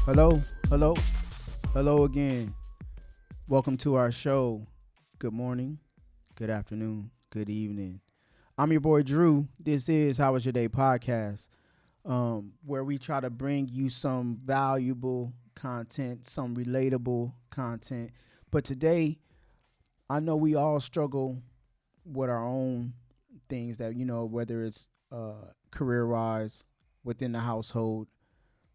Hello, hello, hello again. Welcome to our show. Good morning, good afternoon, good evening. I'm your boy Drew. This is How Was Your Day podcast, where we try to bring you some valuable content, some relatable content. But today, I know we all struggle with our own things that, whether it's career wise, within the household.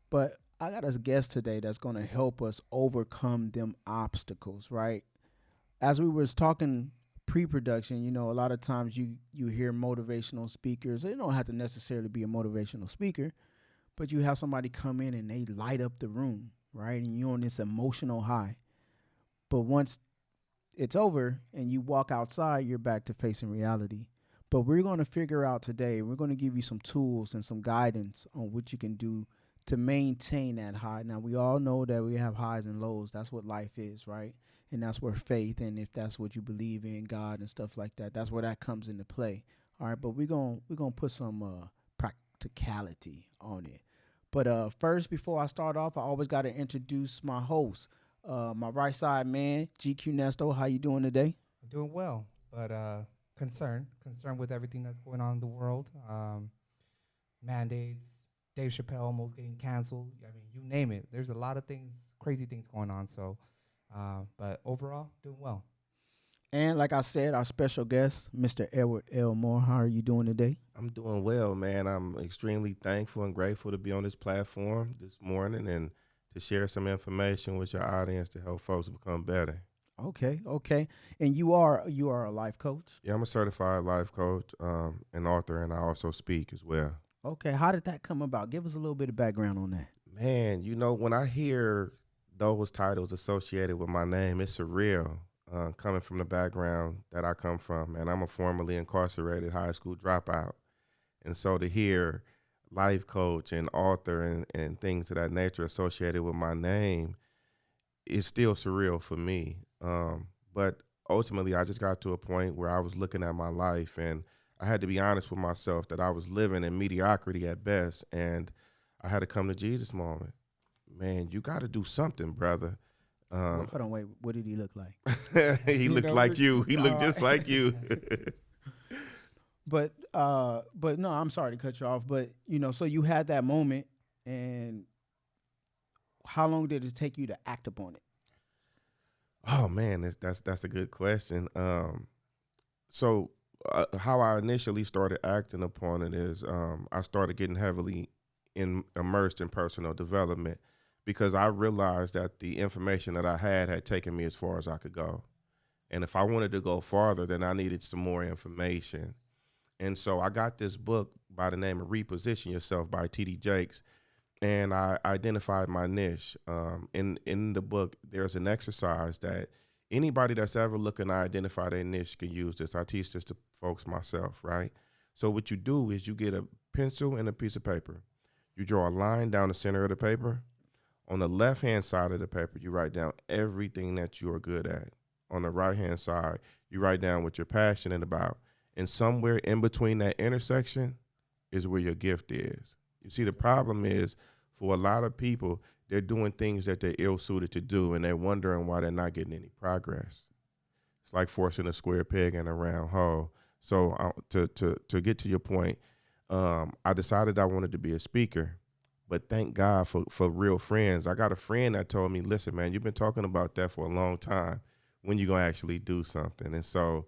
But I got a guest today that's going to help us overcome them obstacles, right? As we was talking pre-production, a lot of times you hear motivational speakers. They don't have to necessarily be a motivational speaker, but you have somebody come in and they light up the room, right? And you're on this emotional high. But once it's over and you walk outside, you're back to facing reality. But we're going to figure out today, we're going to give you some tools and some guidance on what you can do to maintain that high. Now, we all know that we have highs and lows. That's what life is, right? And that's where faith, and if that's what you believe in, God and stuff like that, that's where that comes into play. All right, but we're gonna put some practicality on it. But first, before I start off, I always got to introduce my host, my right side man, GQ Nesto. How you doing today? I'm doing well, but concerned with everything that's going on in the world. Mandates, Dave Chappelle almost getting canceled. I mean, you name it. There's a lot of things, crazy things going on. So, but overall, doing well. And like I said, our special guest, Mr. Edward Elmore. How are you doing today? I'm doing well, man. I'm extremely thankful and grateful to be on this platform this morning and to share some information with your audience to help folks become better. Okay, okay. And you are a life coach. Yeah, I'm a certified life coach, and author, and I also speak as well. Okay, how did that come about? Give us a little bit of background on that. Man, when I hear those titles associated with my name, it's surreal. Coming from the background that I come from, and I'm a formerly incarcerated high school dropout. And so to hear life coach and author and things of that nature associated with my name is still surreal for me. But ultimately, I just got to a point where I was looking at my life and I had to be honest with myself that I was living in mediocrity at best. And I had to come to Jesus moment. Man, you got to do something, brother. Hold on, wait. What did he look like? He looks like you. He looked just like you. But no, I'm sorry to cut you off. But so you had that moment, and how long did it take you to act upon it? Oh man, that's a good question. So how I initially started acting upon it is I started getting heavily immersed in personal development because I realized that the information that I had taken me as far as I could go, and if I wanted to go farther, then I needed some more information. And so I got this book by the name of Reposition Yourself by T.D. Jakes, and I identified my niche. In the book, there's an exercise that anybody that's ever looking to identify their niche can use this. I teach this to folks myself, right? So what you do is you get a pencil and a piece of paper. You draw a line down the center of the paper. On the left-hand side of the paper, you write down everything that you are good at. On the right-hand side, you write down what you're passionate about. And somewhere in between that intersection is where your gift is. You see, the problem is for a lot of people, they're doing things that they're ill-suited to do, and they're wondering why they're not getting any progress. It's like forcing a square peg in a round hole. So to get to your point, I decided I wanted to be a speaker, but thank God for real friends. I got a friend that told me, listen, man, you've been talking about that for a long time. When you going to actually do something? And so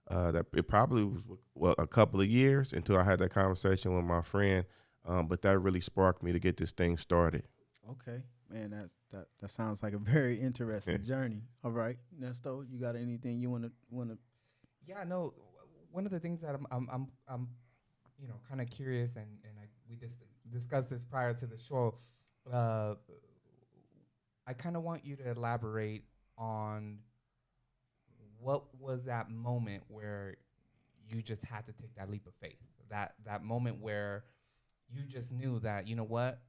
that it probably was a couple of years until I had that conversation with my friend, but that really sparked me to get this thing started. Okay, man, that sounds like a very interesting journey. All right, Nesto, you got anything you wanna? Yeah, no. One of the things that I'm kind of curious, and we just discussed this prior to the show. Uh, I kind of want you to elaborate on what was that moment where you just had to take that leap of faith. That moment where you just knew that, you know what,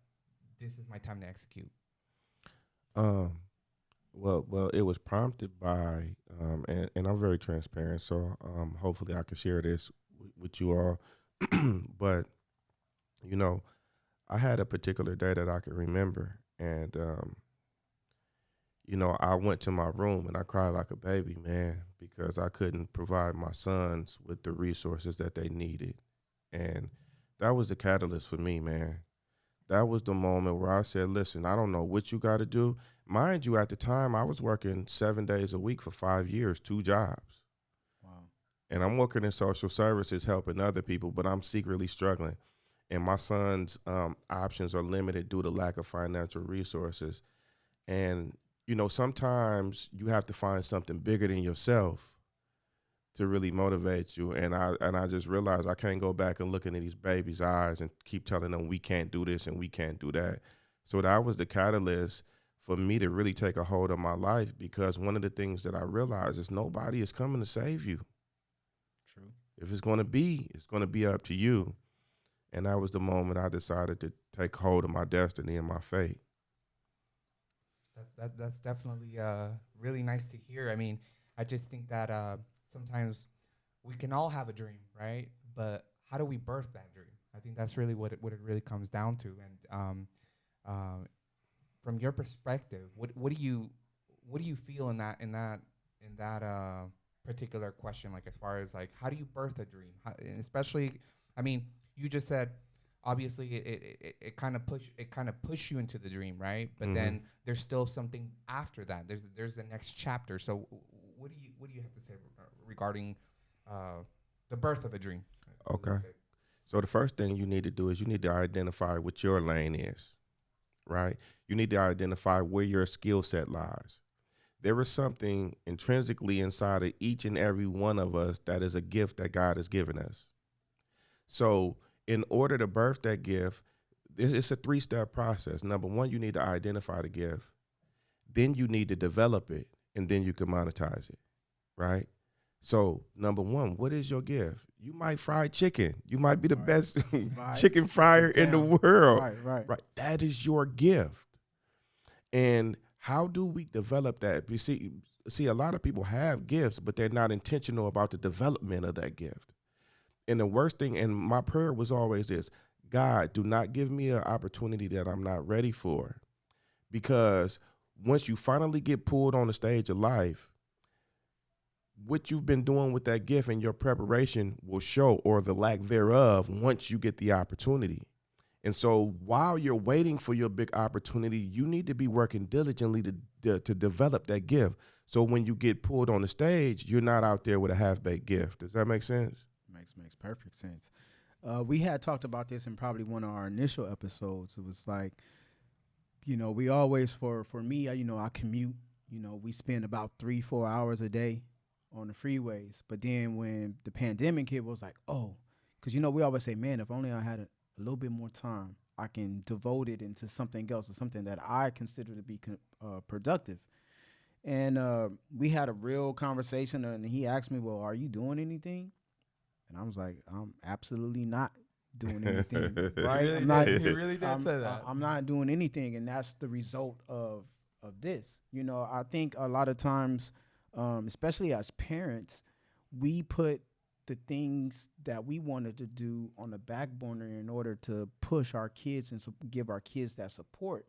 this is my time to execute. Um, well, it was prompted by, and I'm very transparent, so hopefully I can share this with you all. But you know, I had a particular day that I can remember, And I went to my room and I cried like a baby, man, because I couldn't provide my sons with the resources that they needed. And that was the catalyst for me, man. That was the moment where I said, listen, I don't know what you got to do. Mind you, at the time, I was working 7 days a week for 5 years, 2 jobs. Wow. And I'm working in social services helping other people, but I'm secretly struggling. And my son's options are limited due to lack of financial resources. And, sometimes you have to find something bigger than yourself to really motivate you. And I just realized I can't go back and look into these babies' eyes and keep telling them we can't do this and we can't do that. So that was the catalyst for me to really take a hold of my life, because one of the things that I realized is nobody is coming to save you. True. If it's going to be, it's going to be up to you. And that was the moment I decided to take hold of my destiny and my fate. That's definitely really nice to hear. I mean, I just think that sometimes we can all have a dream, right? But how do we birth that dream? I think that's really what it really comes down to. And from your perspective, what do you feel in that particular question? Like, as far as like, how do you birth a dream? And especially, I mean, you just said obviously it kind of push you into the dream, right? But then there's still something after that. There's the next chapter. So what do you have to say regarding the birth of a dream? Okay. So the first thing you need to do is you need to identify what your lane is, right? You need to identify where your skill set lies. There is something intrinsically inside of each and every one of us that is a gift that God has given us. So in order to birth that gift, it's a 3-step process. Number one, you need to identify the gift. Then you need to develop it, and then you can monetize it, right? So number one, what is your gift? You might fry chicken. You might be the best chicken fryer in the world. Right. That is your gift. And how do we develop that? You see, a lot of people have gifts, but they're not intentional about the development of that gift. And the worst thing, and my prayer was always this: God, do not give me an opportunity that I'm not ready for. Because once you finally get pulled on the stage of life, what you've been doing with that gift and your preparation will show, or the lack thereof, once you get the opportunity. And so while you're waiting for your big opportunity, you need to be working diligently to develop that gift. So when you get pulled on the stage, you're not out there with a half-baked gift. Does that make sense? Makes perfect sense. We had talked about this in probably one of our initial episodes. It was like, we always, for me, I commute. We spend about 3-4 hours a day on the freeways. But then when the pandemic hit, it was like, oh, because we always say, man, if only I had a little bit more time, I can devote it into something else, or something that I consider to be productive. And we had a real conversation, and he asked me, well, are you doing anything? And I was like, I'm absolutely not doing anything. Right? Really I'm not. did. He really did I'm, say that. I'm not doing anything, and that's the result of this. I think a lot of times, especially as parents, we put the things that we wanted to do on the back burner in order to push our kids and give our kids that support.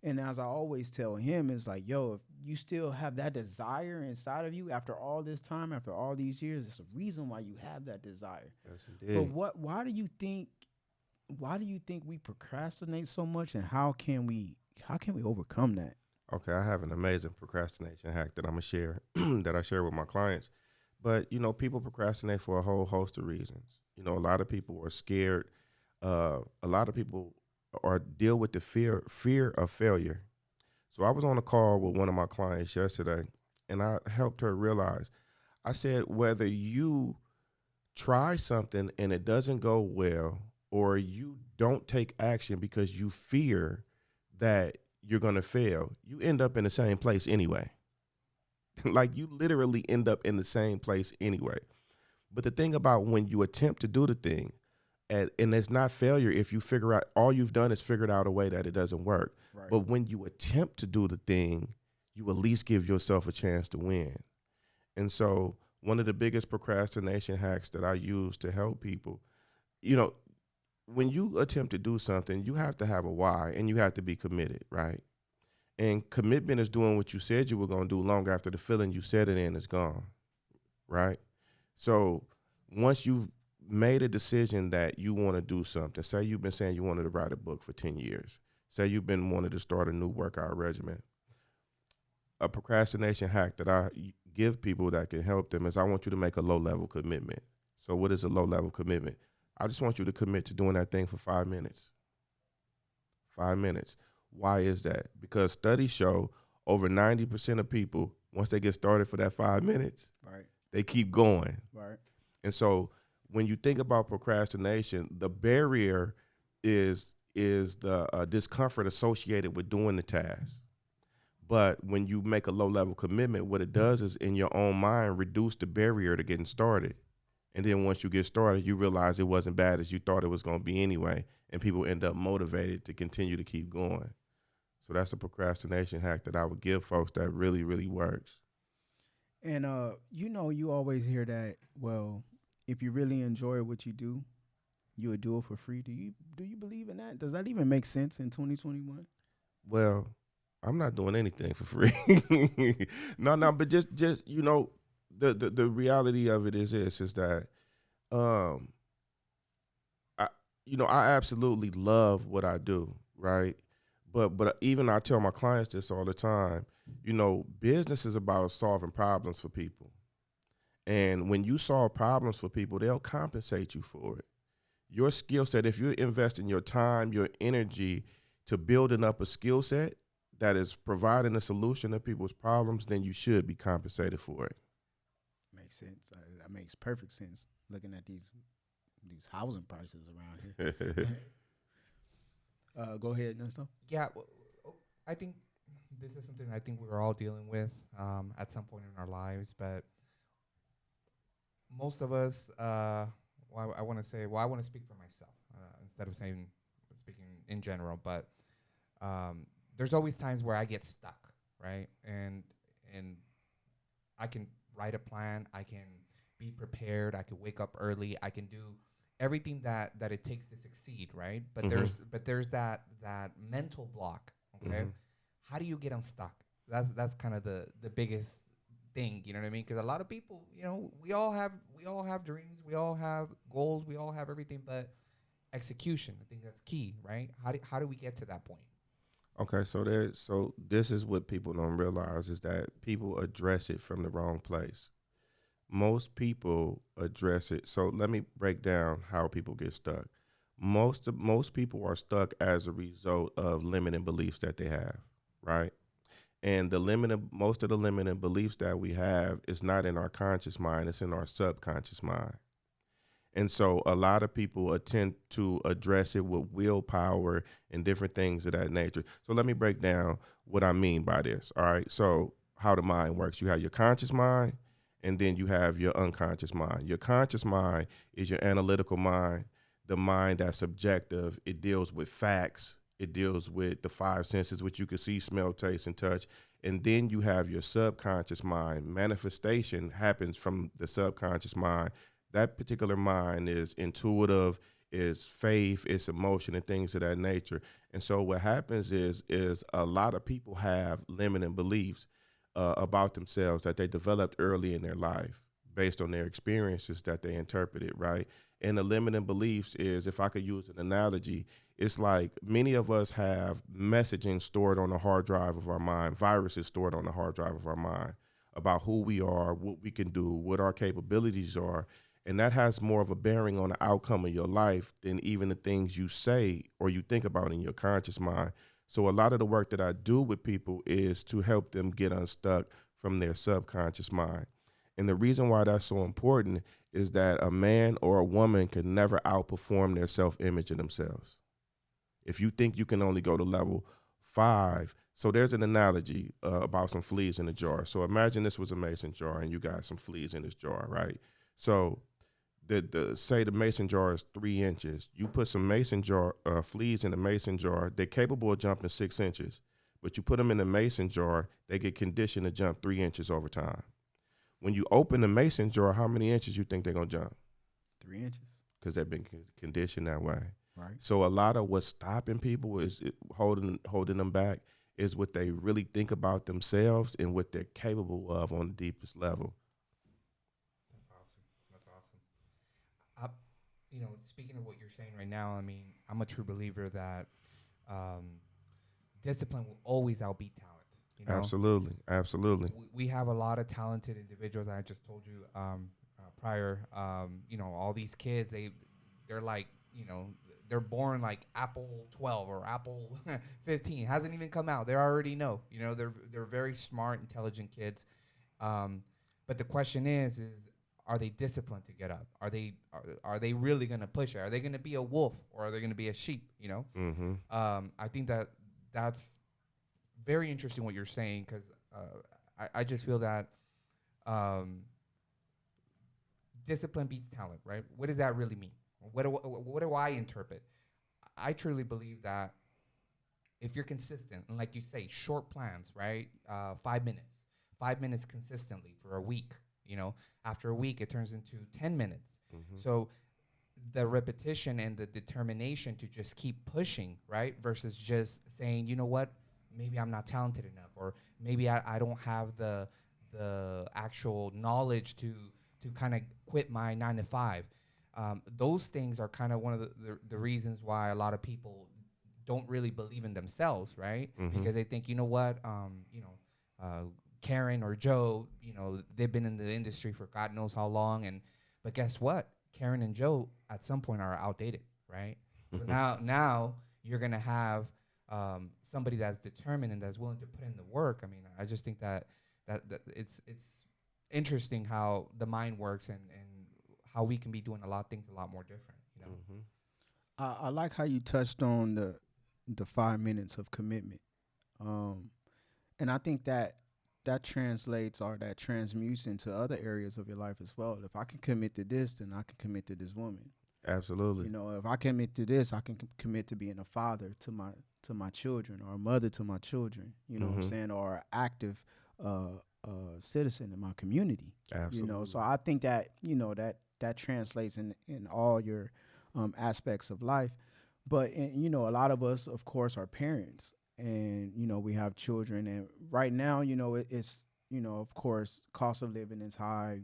And as I always tell him, it's like, yo, if you still have that desire inside of you after all this time, after all these years, it's a reason why you have that desire. Yes, indeed. But why do you think we procrastinate so much, and how can we overcome that? Okay, I have an amazing procrastination hack that I'm gonna share that I share with my clients. But people procrastinate for a whole host of reasons. A lot of people are scared. A lot of people or deal with the fear of failure. So I was on a call with one of my clients yesterday, and I helped her realize. I said, whether you try something and it doesn't go well, or you don't take action because you fear that you're going to fail, you end up in the same place anyway. Like, you literally end up in the same place anyway. But the thing about when you attempt to do the thing, and it's not failure if you figure out, all you've done is figured out a way that it doesn't work. Right. But when you attempt to do the thing, you at least give yourself a chance to win. And so one of the biggest procrastination hacks that I use to help people, when you attempt to do something, you have to have a why and you have to be committed, right? And commitment is doing what you said you were going to do long after the feeling you said it in is gone, right? So once you've made a decision that you want to do something, say you've been saying you wanted to write a book for 10 years, say you've been wanting to start a new workout regimen, a procrastination hack that I give people that can help them is I want you to make a low level commitment. So what is a low level commitment? I just want you to commit to doing that thing for 5 minutes. 5 minutes. Why is that? Because studies show over 90% of people, once they get started for that 5 minutes, Right. they keep going. Right. And so when you think about procrastination, the barrier is the discomfort associated with doing the task. But when you make a low level commitment, what it does is in your own mind reduce the barrier to getting started. And then once you get started, you realize it wasn't bad as you thought it was going to be anyway. And people end up motivated to continue to keep going. So that's a procrastination hack that I would give folks that really, really works. And you always hear that, well, if you really enjoy what you do, you would do it for free. Do you believe in that? Does that even make sense in 2021? Well, I'm not doing anything for free. No, but just the reality of it is that I I absolutely love what I do, right? But even I tell my clients this all the time. Business is about solving problems for people. And when you solve problems for people, they'll compensate you for it. Your skill set, if you're investing your time, your energy to building up a skill set that is providing a solution to people's problems, then you should be compensated for it. Makes sense. That makes perfect sense. Looking at these housing prices around here. Go ahead, Nesto. Yeah, I think this is something I think we're all dealing with at some point in our lives, but most of us, I want to speak for myself instead of speaking in general, but there's always times where I get stuck, right? And I can write a plan, I can be prepared, I can wake up early, I can do everything that it takes to succeed, right? But there's that mental block, okay? Mm-hmm. How do you get unstuck? That's kind of the biggest thing, you know what I mean? Because a lot of people, we all have dreams, we all have goals, we all have everything, but execution, I think that's key, right? How do we get to that point? Okay, so this is what people don't realize is that people address it from the wrong place. Most people address it. So let me break down how people get stuck. Most people are stuck as a result of limiting beliefs that they have, right? And most of the limiting beliefs that we have is not in our conscious mind, it's in our subconscious mind. And so a lot of people attempt to address it with willpower and different things of that nature. So let me break down what I mean by this. All right. So how the mind works. You have your conscious mind and then you have your unconscious mind. Your conscious mind is your analytical mind, the mind that's subjective. It deals with facts. It deals with the five senses, which you can see, smell, taste, and touch. And then you have your subconscious mind. Manifestation happens from the subconscious mind. That particular mind is intuitive, is faith, it's emotion, and things of that nature. And so what happens is a lot of people have limiting beliefs about themselves that they developed early in their life based on their experiences that they interpreted, right? And the limiting beliefs is, if I could use an analogy, it's like many of us have messaging stored on the hard drive of our mind, viruses stored on the hard drive of our mind about who we are, what we can do, what our capabilities are. And that has more of a bearing on the outcome of your life than even the things you say or you think about in your conscious mind. So a lot of the work that I do with people is to help them get unstuck from their subconscious mind. And the reason why that's so important is that a man or a woman can never outperform their self-image of themselves. If you think you can only go to level 5, so there's an analogy about some fleas in a jar. So imagine this was a mason jar and you got some fleas in this jar, right? So say the mason jar is 3 inches. You put some mason jar fleas in the mason jar. They're capable of jumping 6 inches, but you put them in the mason jar, they get conditioned to jump 3 inches over time. When you open the mason jar, how many inches you think they're gonna jump? 3 inches. Because they've been conditioned that way. Right. So a lot of what's stopping people is holding them back is what they really think about themselves and what they're capable of on the deepest level. That's awesome. That's awesome. I, speaking of what you're saying right now, I mean, I'm a true believer that um, discipline will always outbeat talent. You know, Absolutely, absolutely. we have a lot of talented individuals. I just told you prior. All these kids, they're like, they're born like Apple 12 or Apple 15 hasn't even come out. They already know. They're very smart, intelligent kids. But the question is are they disciplined to get up? Are they really gonna push it? Are they gonna be a wolf or are they gonna be a sheep? Mm-hmm. I think that's very interesting what you're saying because I just feel that um, discipline beats talent, right? What does that really mean? What do I interpret? I truly believe that if you're consistent and like you say, short plans, right? 5 minutes consistently for a week. After a week, it turns into 10 minutes. Mm-hmm. So the repetition and the determination to just keep pushing, right? Versus just saying, you know what, maybe I'm not talented enough, or maybe I don't have the actual knowledge to kind of quit my 9 to 5. Those things are kind of one of the reasons why a lot of people don't really believe in themselves, right? Mm-hmm. Because they think, you know what, Karen or Joe, they've been in the industry for God knows how long, but guess what? Karen and Joe at some point are outdated, right? So now you're gonna have somebody that's determined and that's willing to put in the work. I mean, I just think that it's interesting how the mind works and how we can be doing a lot of things a lot more different. Mm-hmm. I like how you touched on the 5 minutes of commitment, and I think that translates or that transmutes into other areas of your life as well. If I can commit to this, then I can commit to this woman. Absolutely. If I commit to this, I can commit to being a father to my children or a mother to my children. You know what I'm Mm-hmm. saying, or an active citizen in my community. Absolutely. So I think that that translates in all your aspects of life. But a lot of us, of course, are parents, and we have children, and right now, it's of course, cost of living is high.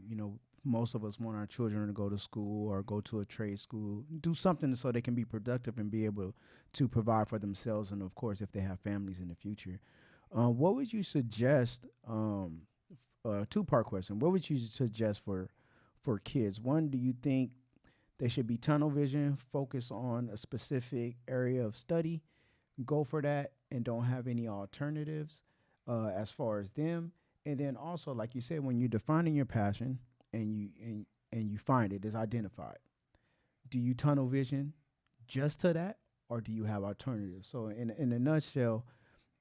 Most of us want our children to go to school or go to a trade school, do something so they can be productive and be able to provide for themselves, and of course, if they have families in the future. What would you suggest? Two-part question. What would you suggest for kids? One, do you think they should be tunnel vision, focus on a specific area of study, go for that, and don't have any alternatives as far as them? And then also, like you said, when you're defining your passion and you find it is identified, do you tunnel vision just to that, or do you have alternatives? So, in a nutshell,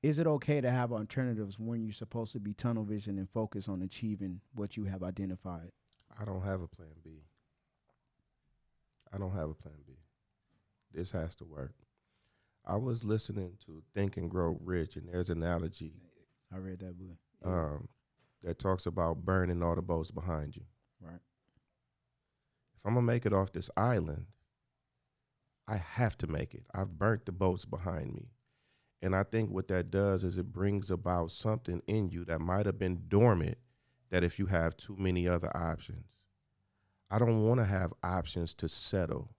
is it okay to have alternatives when you're supposed to be tunnel vision and focus on achieving what you have identified? I don't have a plan B. I don't have a plan B. This has to work. I was listening to Think and Grow Rich, and there's an analogy I read that book. that talks about burning all the boats behind you. Right. If I'm going to make it off this island, I have to make it. I've burnt the boats behind me. And I think what that does is it brings about something in you that might have been dormant, that if you have too many other options. I don't want to have options to settle.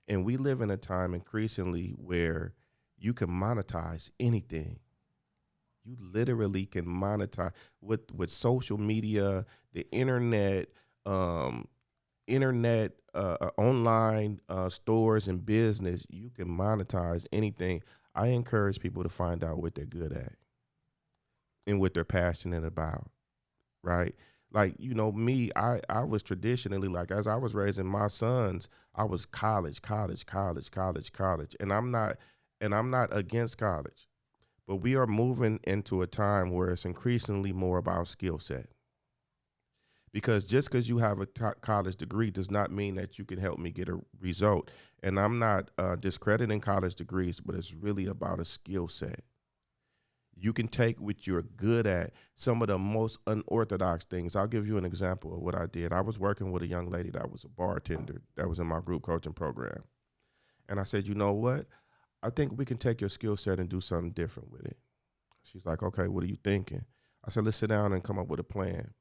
And we live in a time increasingly where you can monetize anything. You literally can monetize with social media, the internet, online stores and business. You can monetize anything. I encourage people to find out what they're good at and what they're passionate about, right? Like, me, I was traditionally, like, as I was raising my sons, I was college. And I'm not against college, but we are moving into a time where it's increasingly more about skill set. Because just because you have a college degree does not mean that you can help me get a result. And I'm not discrediting college degrees, but it's really about a skill set. You can take what you're good at, some of the most unorthodox things. I'll give you an example of what I did. I was working with a young lady that was a bartender that was in my group coaching program. And I said, you know what? I think we can take your skill set and do something different with it. She's like, okay, what are you thinking? I said, let's sit down and come up with a plan.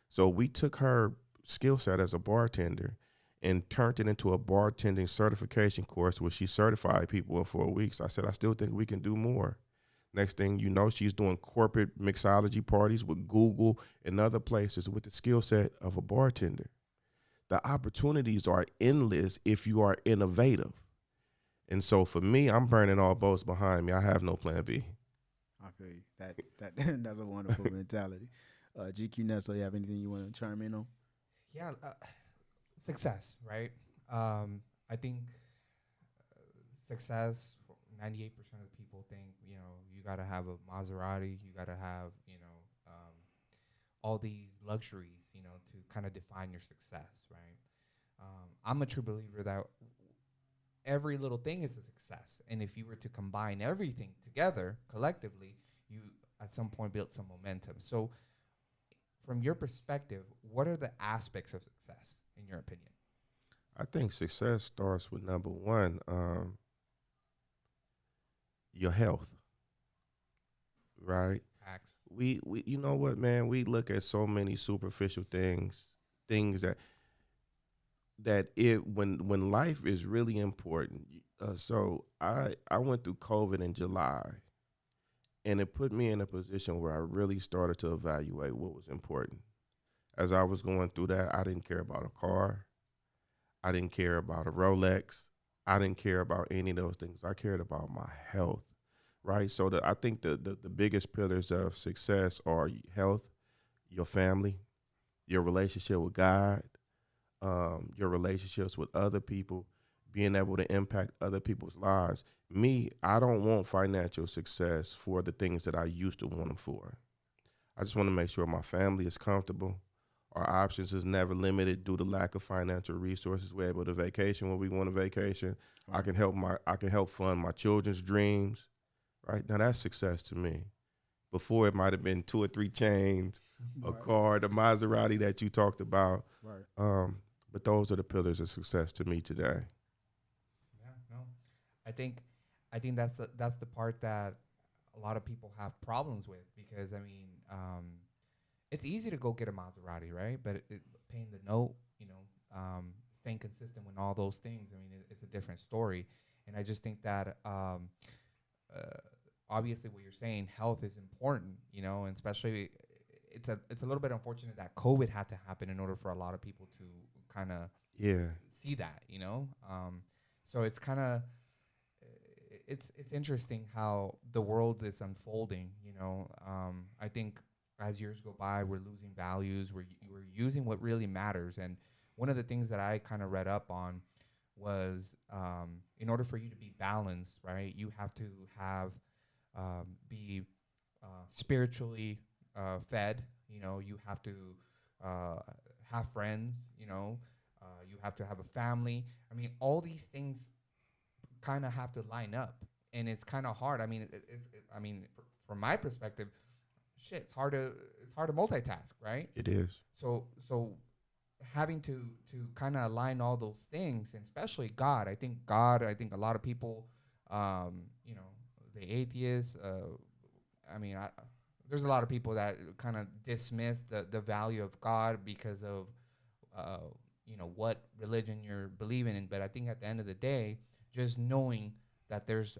So we took her skill set as a bartender and turned it into a bartending certification course where she certified people in 4 weeks. I said, I still think we can do more. Next thing you know, she's doing corporate mixology parties with Google and other places with the skill set of a bartender. The opportunities are endless if you are innovative. And so for me, I'm burning all boats behind me. I have no plan B. I feel you. That that's a wonderful mentality. GQ Nestle, you have anything you want to chime in on? Yeah, success, right? I think success. 98% of people think you gotta have a Maserati, you gotta have all these luxuries, to kind of define your success, right? I'm a true believer that every little thing is a success, and if you were to combine everything together collectively, you at some point build some momentum. So, from your perspective, what are the aspects of success in your opinion? I think success starts with number one, your health, right? Facts. We you know what, man? We look at so many superficial things that it when life is really important. So I went through COVID in July, and it put me in a position where I really started to evaluate what was important. As I was going through that, I didn't care about a car. I didn't care about a Rolex. I didn't care about any of those things. I cared about my health, right? So I think the biggest pillars of success are health, your family, your relationship with God, your relationships with other people, being able to impact other people's lives. Me, I don't want financial success for the things that I used to want them for. I just want to make sure my family is comfortable. Our options is never limited due to lack of financial resources. We're able to vacation when we want to vacation. Right. I can help fund my children's dreams. Right now, that's success to me. Before it might have been 2 or 3 chains, a Right. car, the Maserati that you talked about. Right. But those are the pillars of success to me today. Yeah, no. I think that's the part that a lot of people have problems with, because it's easy to go get a Maserati, right? But paying the note, staying consistent with all those things, it's a different story. And I just think that obviously what you're saying, health is important, and especially it's a little bit unfortunate that COVID had to happen in order for a lot of people to kind of Yeah. see that, so it's kind of it's interesting how the world is unfolding. I think as years go by, we're losing values. We're using what really matters. And one of the things that I kind of read up on was, in order for you to be balanced, right, you have to be spiritually fed. You have to have friends. You have to have a family. All these things kind of have to line up, and it's kind of hard. From my perspective, shit, it's hard to multitask, right? It is. So having to kind of align all those things, and especially God. I think a lot of people, the atheists. There's a lot of people that kind of dismiss the value of God because of what religion you're believing in. But I think at the end of the day, just knowing that there's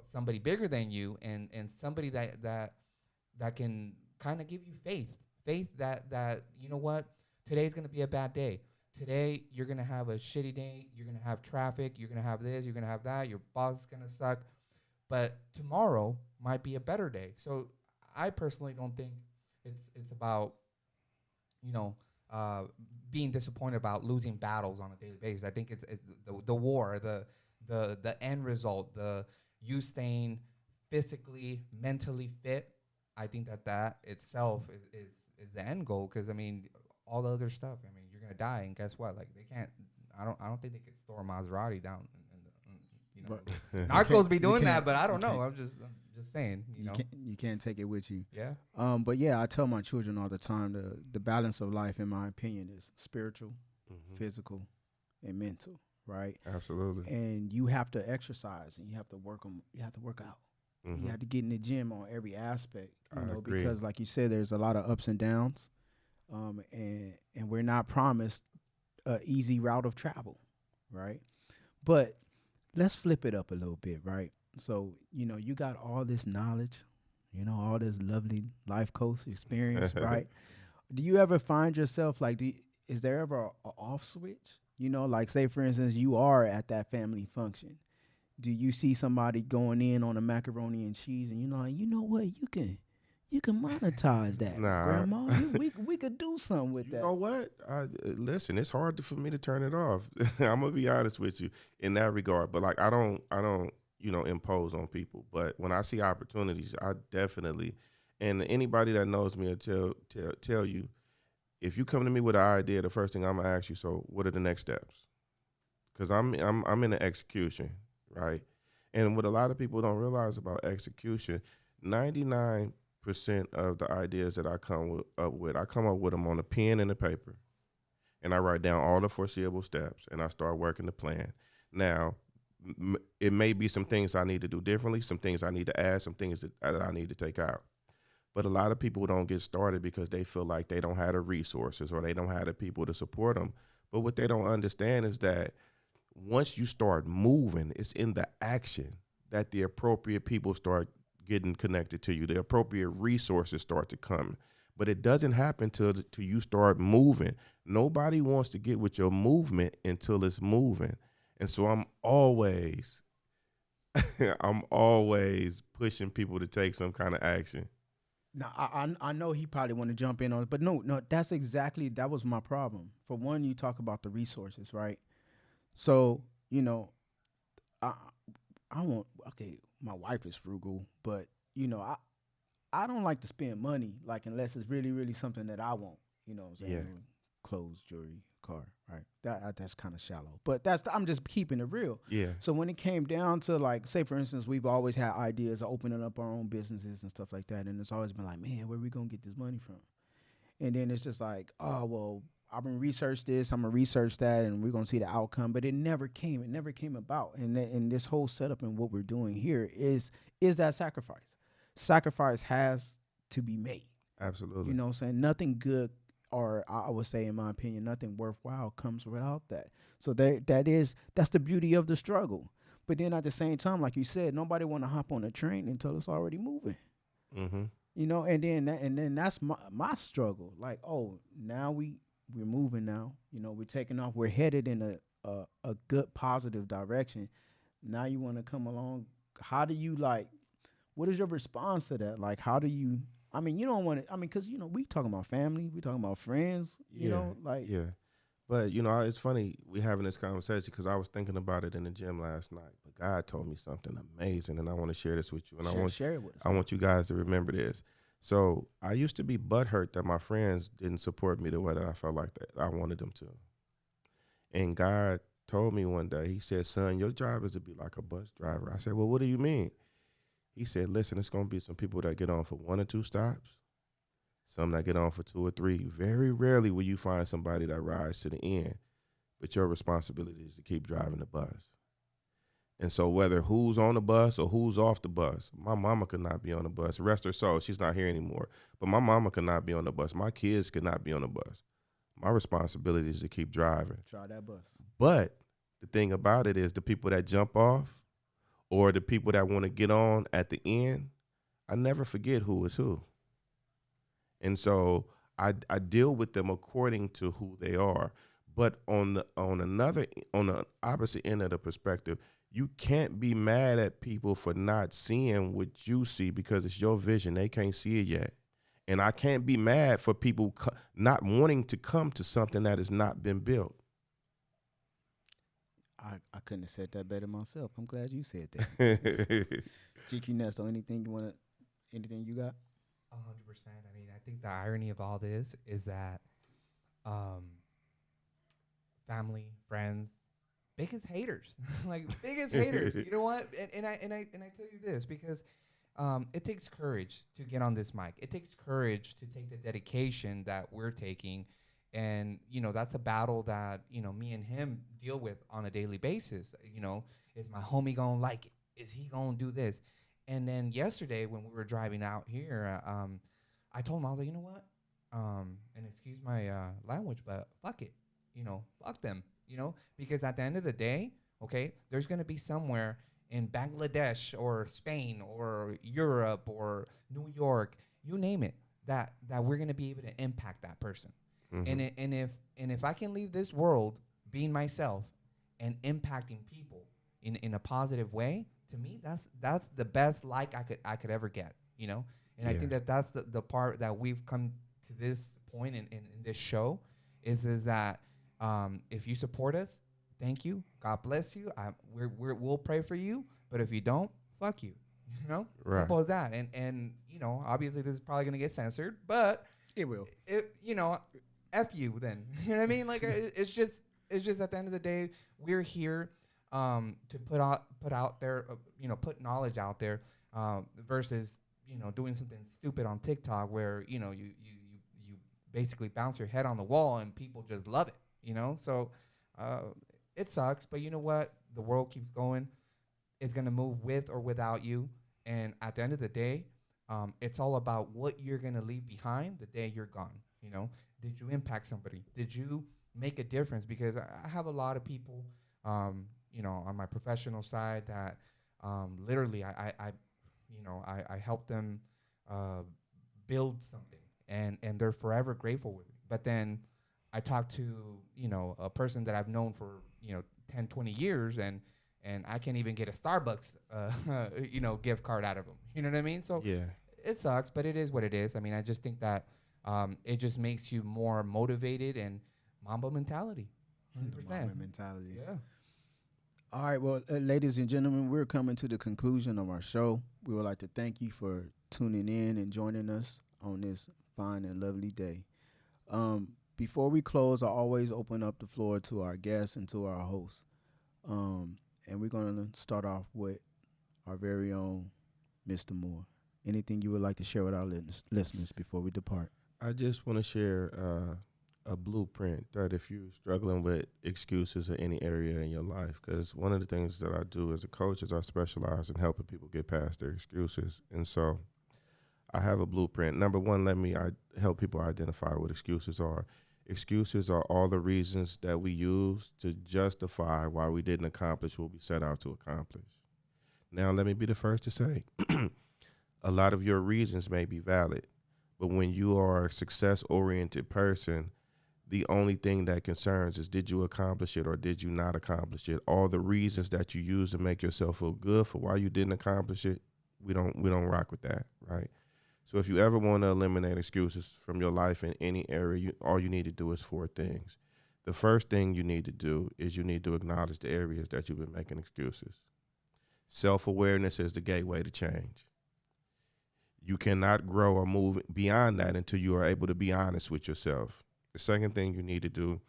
somebody bigger than you, and somebody that can kind of give you faith that you know what, today's gonna be a bad day. Today you're gonna have a shitty day. You're gonna have traffic. You're gonna have this. You're gonna have that. Your boss is gonna suck. But tomorrow might be a better day. So I personally don't think it's about being disappointed about losing battles on a daily basis. I think it's the war, the end result, the you staying physically, mentally fit. I think that itself is the end goal. Because all the other stuff. You're gonna die, and guess what? Like, they can't. I don't think they could store a Maserati down. Narcos be doing that, but I don't know. I'm just saying. You can't take it with you. Yeah. But yeah, I tell my children all the time, the balance of life, in my opinion, is spiritual, physical, and mental. right? Absolutely. And you have to exercise and you have to work on. You have to work out. You have to get in the gym on every aspect, I agree. because like you said, there's a lot of ups and downs, and we're not promised a easy route of travel, right? But let's flip it up a little bit, right? So you got all this knowledge, all this lovely life coach experience, right? Do you ever find yourself like, is there ever a off switch? Like say for instance, you are at that family function. Do you see somebody going in on a macaroni and cheese, and like, what, you can monetize that, Nah. grandma. We could do something with You that. know what? Listen, it's hard for me to turn it off. I'm gonna be honest with you in that regard. But like, I don't, impose on people. But when I see opportunities, I definitely, and anybody that knows me will tell you, if you come to me with an idea, the first thing I'm gonna ask you, so what are the next steps? Because I'm in the execution, right? And what a lot of people don't realize about execution, 99% of the ideas that I come up with them on a pen and a paper, and I write down all the foreseeable steps, and I start working the plan. Now, it may be some things I need to do differently, some things I need to add, some things that I need to take out. But a lot of people don't get started because they feel like they don't have the resources or they don't have the people to support them. But what they don't understand is that once you start moving, it's in the action that the appropriate people start getting connected to you. The appropriate resources start to come. But it doesn't happen till you start moving. Nobody wants to get with your movement until it's moving. And so I'm always I'm always pushing people to take some kind of action. Now I know he probably want to jump in on it, but no, that was my problem. For one, you talk about the resources, right? So I I want, okay. My wife is frugal, but I don't like to spend money like unless it's really really something that I want. You know what I'm Yeah. saying? Clothes, jewelry, car, right? That's kind of shallow, but I'm just keeping it real. Yeah. So when it came down to, like, say for instance, we've always had ideas of opening up our own businesses and stuff like that, and it's always been like, man, where we gonna get this money from? And then it's just like, oh well, I'm gonna research this, I'm gonna research that, and we're gonna see the outcome. But it never came about. And this whole setup and what we're doing here is that sacrifice. Sacrifice has to be made. Absolutely. You know what I'm saying? Nothing good, or I would say, in my opinion, nothing worthwhile comes without that. So that's the beauty of the struggle. But then at the same time, like you said, nobody want to hop on a train until it's already moving. Mm-hmm. And then that's my struggle. Like, oh, now we're moving now. We're taking off. We're headed in a good positive direction. Now you want to come along. How do you, like? What is your response to that? Like, how do you? I mean, you don't want to. I mean, because we talking about family, we talking about friends. Yeah. Like, Yeah. But it's funny we having this conversation because I was thinking about it in the gym last night. But God told me something amazing, and I want to share this with you. And share it with us. I want you guys to remember this. So I used to be butthurt that my friends didn't support me the way that I felt like that I wanted them to. And God told me one day, He said, "Son, your job is to be like a bus driver." I said, "Well, what do you mean?" He said, "Listen, it's gonna be some people that get on for 1 or 2 stops, some that get on for 2 or 3. Very rarely will you find somebody that rides to the end. But your responsibility is to keep driving the bus. And so whether who's on the bus or who's off the bus, my mama could not be on the bus. Rest her soul, she's not here anymore. But my mama could not be on the bus. My kids could not be on the bus. My responsibility is to keep driving. Try that bus. But the thing about it is the people that jump off or the people that want to get on at the end, I never forget who is who. And so I deal with them according to who they are. But on the opposite end of the perspective, you can't be mad at people for not seeing what you see because it's your vision. They can't see it yet. And I can't be mad for people not wanting to come to something that has not been built. I couldn't have said that better myself. I'm glad you said that. GQ Nesto, anything you got? 100%. I mean, I think the irony of all this is that family, friends, biggest haters, like biggest haters. You know what? And I tell you this because it takes courage to get on this mic. It takes courage to take the dedication that we're taking And, that's a battle that, me and him deal with on a daily basis. Is my homie going to like it? Is he going to do this? And then yesterday when we were driving out here, I told him, I was like, you know what? And excuse my language, but fuck it. Fuck them, because at the end of the day, okay, there's going to be somewhere in Bangladesh or Spain or Europe or New York, you name it, that we're going to be able to impact that person. Mm-hmm. And if I can leave this world being myself and impacting people in a positive way, to me that's the best like I could ever get, And I think that's the part that we've come to this point in this show is that if you support us, thank you, God bless you. We'll pray for you, but if you don't, fuck you. Right. Simple as that. And obviously this is probably gonna get censored, but It will. F you then. You know what I mean? Like it's just at the end of the day, we're here to put out there, put knowledge out there versus doing something stupid on TikTok where you basically bounce your head on the wall and people just love it. So it sucks, but you know what? The world keeps going. It's gonna move with or without you, and at the end of the day, it's all about what you're gonna leave behind the day you're gone. Did you impact somebody? Did you make a difference? Because I have a lot of people, on my professional side that literally I help them build something, and they're forever grateful with me. But then I talk to a person that I've known for 10, 20 years, and I can't even get a Starbucks gift card out of them. You know what I mean? So Yeah. it sucks, but it is what it is. I mean, I just think that it just makes you more motivated and Mamba mentality. 100%. Mamba mentality. Yeah. All right, well, ladies and gentlemen, we're coming to the conclusion of our show. We would like to thank you for tuning in and joining us on this fine and lovely day. Before we close, I always open up the floor to our guests and to our hosts. And we're going to start off with our very own Mr. Moore. Anything you would like to share with our listeners before we depart? I just want to share a blueprint that if you're struggling with excuses in any area in your life, because one of the things that I do as a coach is I specialize in helping people get past their excuses. And so I have a blueprint. Number one, let me help people identify what excuses are. Excuses are all the reasons that we use to justify why we didn't accomplish what we set out to accomplish. Now, let me be the first to say, a lot of your reasons may be valid, but when you are a success-oriented person, the only thing that concerns is, did you accomplish it or did you not accomplish it? All the reasons that you use to make yourself feel good for why you didn't accomplish it, we don't rock with that, right? So if you ever want to eliminate excuses from your life in any area, all you need to do is 4 things. The first thing you need to do is you need to acknowledge the areas that you've been making excuses. Self-awareness is the gateway to change. You cannot grow or move beyond that until you are able to be honest with yourself. The second thing you need to do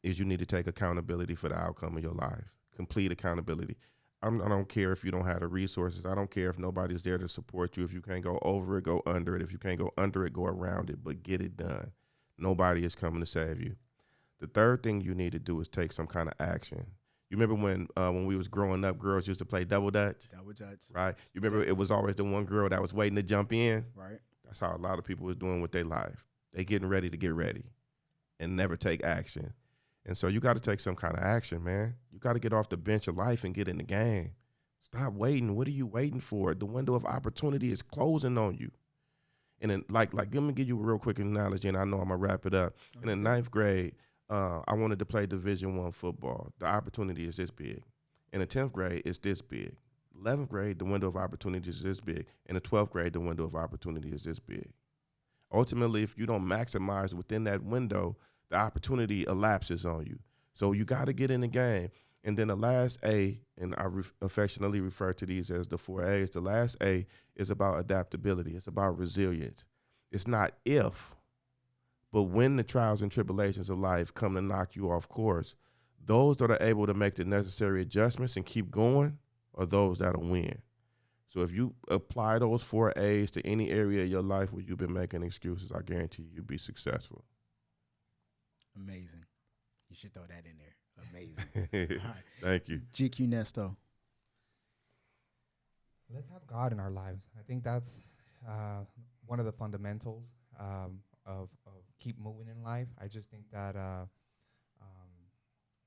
is you need to take accountability for the outcome of your life. Complete accountability. I don't care if you don't have the resources. I don't care if nobody's there to support you. If you can't go over it, go under it. If you can't go under it, go around it, but get it done. Nobody is coming to save you. The third thing you need to do is take some kind of action. You remember when we was growing up, girls used to play double dutch? Double dutch. Right? You remember it was always the one girl that was waiting to jump in? Right. That's how a lot of people was doing with their life. They getting ready to get ready and never take action. And so you got to take some kind of action, man. You got to get off the bench of life and get in the game. Stop waiting. What are you waiting for? The window of opportunity is closing on you. And then, like, let me give you a real quick analogy, and I know I'm going to wrap it up. In the 9th grade, I wanted to play Division I football. The opportunity is this big. In the 10th grade, it's this big. 11th grade, the window of opportunity is this big. In the 12th grade, the window of opportunity is this big. Ultimately, if you don't maximize within that window, the opportunity elapses on you. So you got to get in the game. And then the last A, and I affectionately refer to these as the 4 A's, the last A is about adaptability. It's about resilience. It's not if, but when the trials and tribulations of life come to knock you off course, those that are able to make the necessary adjustments and keep going are those that'll win. So if you apply those 4 A's to any area of your life where you've been making excuses, I guarantee you'll be successful. Amazing. You should throw that in there. Amazing. All right. Thank you. GQ Nesto. Let's have God in our lives. I think that's one of the fundamentals of keep moving in life. I just think that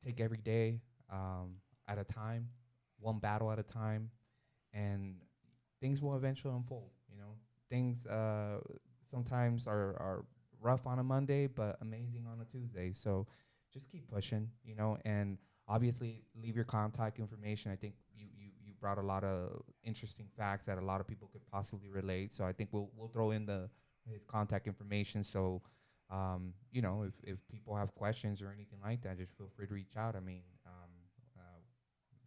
take every day at a time, one battle at a time, and things will eventually unfold. You know, things sometimes are rough on a Monday, but amazing on a Tuesday. So just keep pushing, you know, and obviously leave your contact information. I think you brought a lot of interesting facts that a lot of people could possibly relate. So I think we'll throw in his contact information. So you know, if people have questions or anything like that, just feel free to reach out. I mean,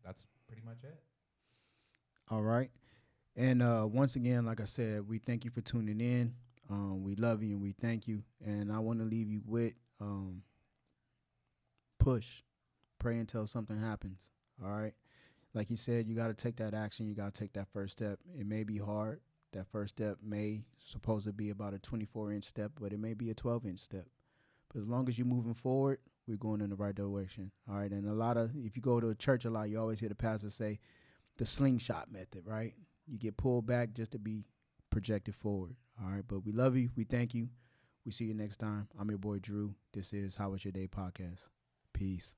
that's pretty much it. All right. And once again, like I said, we thank you for tuning in. We love you and we thank you. And I want to leave you with push, pray until something happens. All right. Like you said, you got to take that action. You got to take that first step. It may be hard. That first step may supposed to be about a 24-inch step, but it may be a 12-inch step. But as long as you're moving forward, we're going in the right direction. All right. And if you go to a church a lot, you always hear the pastor say the slingshot method, right? You get pulled back just to be projected forward. All right. But we love you. We thank you. We see you next time. I'm your boy, Drew. This is How Was Your Day podcast. Peace.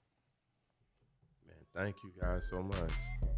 Man, thank you guys so much.